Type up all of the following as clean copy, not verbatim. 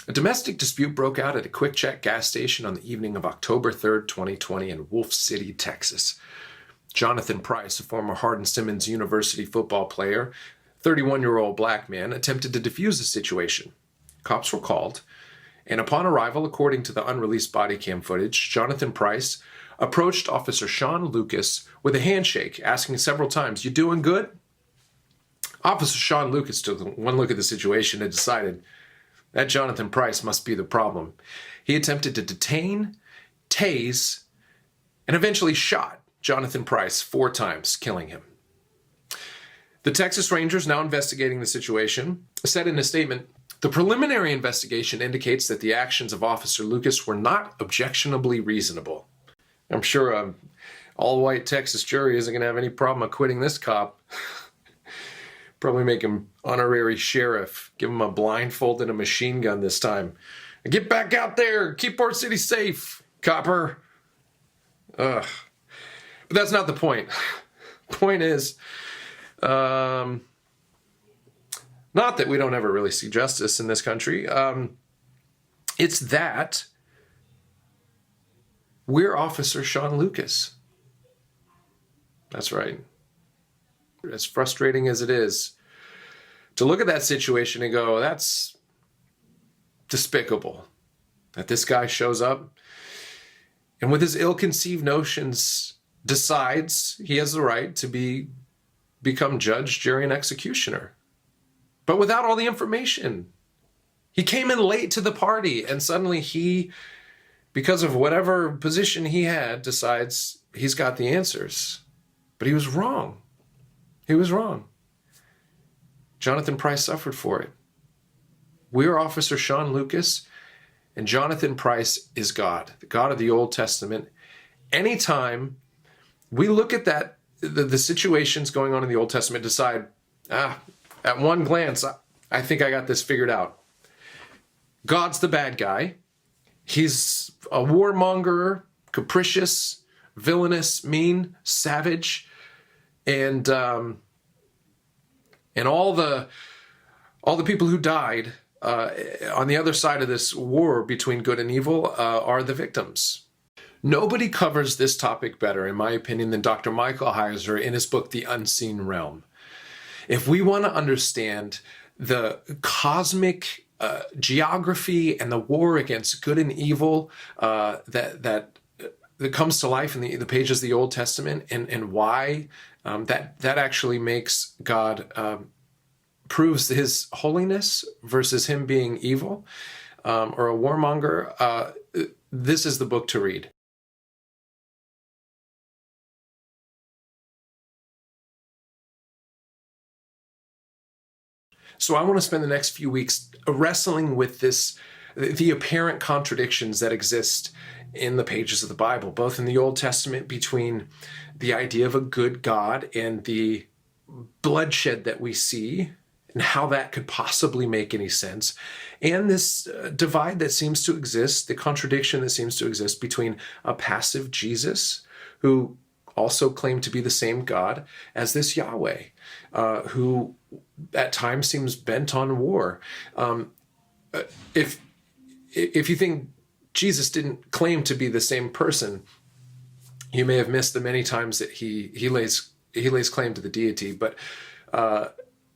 A domestic dispute broke out at a Quick Check gas station on the evening of October 3rd, 2020 in Wolf City, Texas. Jonathan Price, a former Hardin-Simmons University football player, 31-year-old black man, attempted to defuse the situation. Cops were called, and upon arrival, according to the unreleased body cam footage, Jonathan Price approached Officer Sean Lucas with a handshake, asking several times, "You doing good?" Officer Sean Lucas took one look at the situation and decided that Jonathan Price must be the problem. He attempted to detain, tase, and eventually shot Jonathan Price 4 times, killing him. The Texas Rangers, now investigating the situation, said in a statement, "The preliminary investigation indicates that the actions of Officer Lucas were not objectionably reasonable." I'm sure an all-white Texas jury isn't going to have any problem acquitting this cop. Probably make him honorary sheriff, give him a blindfold and a machine gun this time. "Get back out there, keep our city safe, copper." Ugh. But that's not the point. Point is, not that we don't ever really see justice in this country. It's that we're Officer Sean Lucas. That's right. As frustrating as it is to look at that situation and go, that's despicable that this guy shows up and with his ill-conceived notions decides he has the right to become judge, jury, and executioner. But without all the information. He came in late to the party and suddenly he, because of whatever position he had, decides he's got the answers. But he was wrong. He was wrong. Jonathan Price suffered for it. We're Officer Sean Lucas, and Jonathan Price is God, the God of the Old Testament. Anytime we look at that, the situations going on in the Old Testament, decide, at one glance, I think I got this figured out. God's the bad guy. He's a warmonger, capricious, villainous, mean, savage, and all the people who died on the other side of this war between good and evil are the victims. Nobody covers this topic better, in my opinion, than Dr. Michael Heiser in his book, The Unseen Realm. If we want to understand the cosmic geography and the war against good and evil that comes to life in the pages of the Old Testament, and why that actually makes God, proves his holiness versus him being evil or a warmonger, this is the book to read. So I want to spend the next few weeks wrestling with the apparent contradictions that exist in the pages of the Bible, both in the Old Testament between the idea of a good God and the bloodshed that we see and how that could possibly make any sense, and this divide that seems to exist, the contradiction that seems to exist between a passive Jesus, who also claimed to be the same God as this Yahweh, who at times seems bent on war. If you think Jesus didn't claim to be the same person, you may have missed the many times that he lays claim to the deity. But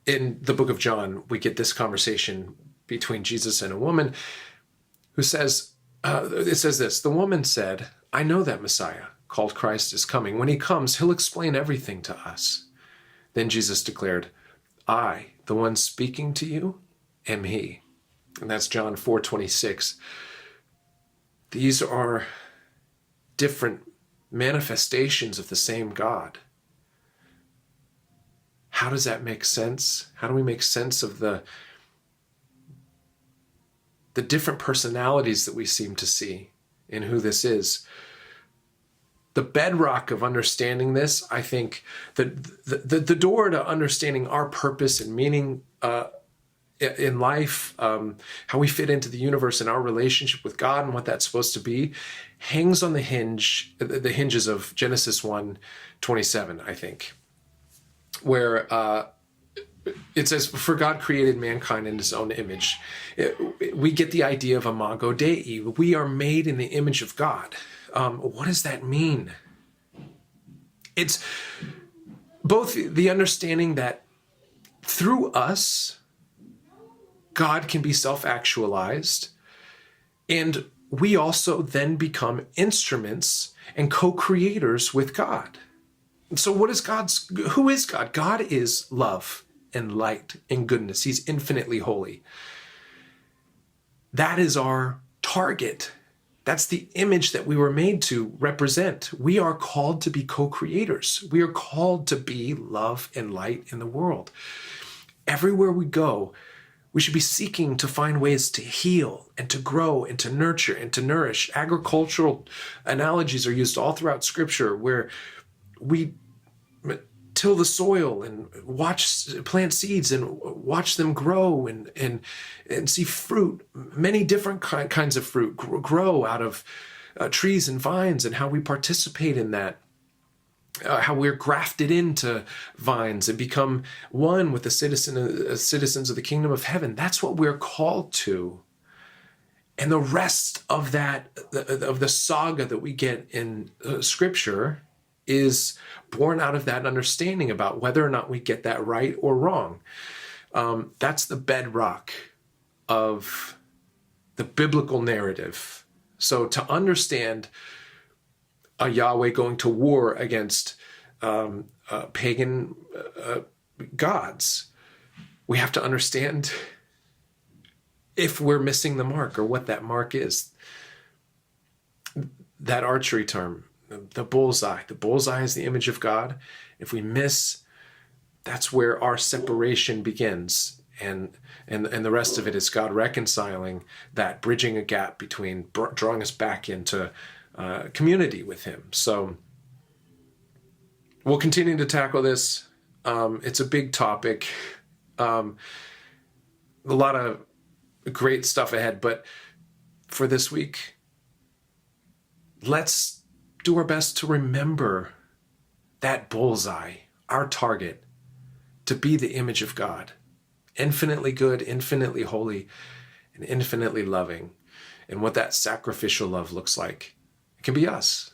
in the book of John, we get this conversation between Jesus and a woman who says, it says this, "The woman said, 'I know that Messiah, called Christ, is coming. When he comes, he'll explain everything to us.' Then Jesus declared, 'I, the one speaking to you, am he.'" And that's John 4:26. These are different manifestations of the same God. How does that make sense? How do we make sense of the different personalities that we seem to see in who this is? The bedrock of understanding this, I think, the door to understanding our purpose and meaning in life, how we fit into the universe and our relationship with God and what that's supposed to be, hangs on the hinges of Genesis 1:27, I think, where it says, for God created mankind in his own image. We get the idea of imago Dei. We are made in the image of God. What does that mean? It's both the understanding that through us, God can be self-actualized, and we also then become instruments and co-creators with God. So who is God? God is love and light and goodness. He's infinitely holy. That is our target. That's the image that we were made to represent. We are called to be co-creators. We are called to be love and light in the world. Everywhere we go, we should be seeking to find ways to heal and to grow and to nurture and to nourish. Agricultural analogies are used all throughout Scripture, where we till the soil and plant seeds and watch them grow and see fruit, many different kinds of fruit grow out of trees and vines, and how we participate in that. How we're grafted into vines and become one with the citizens of the kingdom of heaven. That's what we're called to. And the rest of the saga that we get in Scripture is born out of that understanding about whether or not we get that right or wrong. That's the bedrock of the biblical narrative. So to understand a Yahweh going to war against pagan gods, we have to understand if we're missing the mark or what that mark is. That archery term, the bullseye. The bullseye is the image of God. If we miss, that's where our separation begins. And the rest of it is God reconciling that, bridging a gap between, drawing us back into community with him. So we'll continue to tackle this. It's a big topic. A lot of great stuff ahead, but for this week, let's do our best to remember that bullseye, our target, to be the image of God, infinitely good, infinitely holy, and infinitely loving. And what that sacrificial love looks like. It can be us.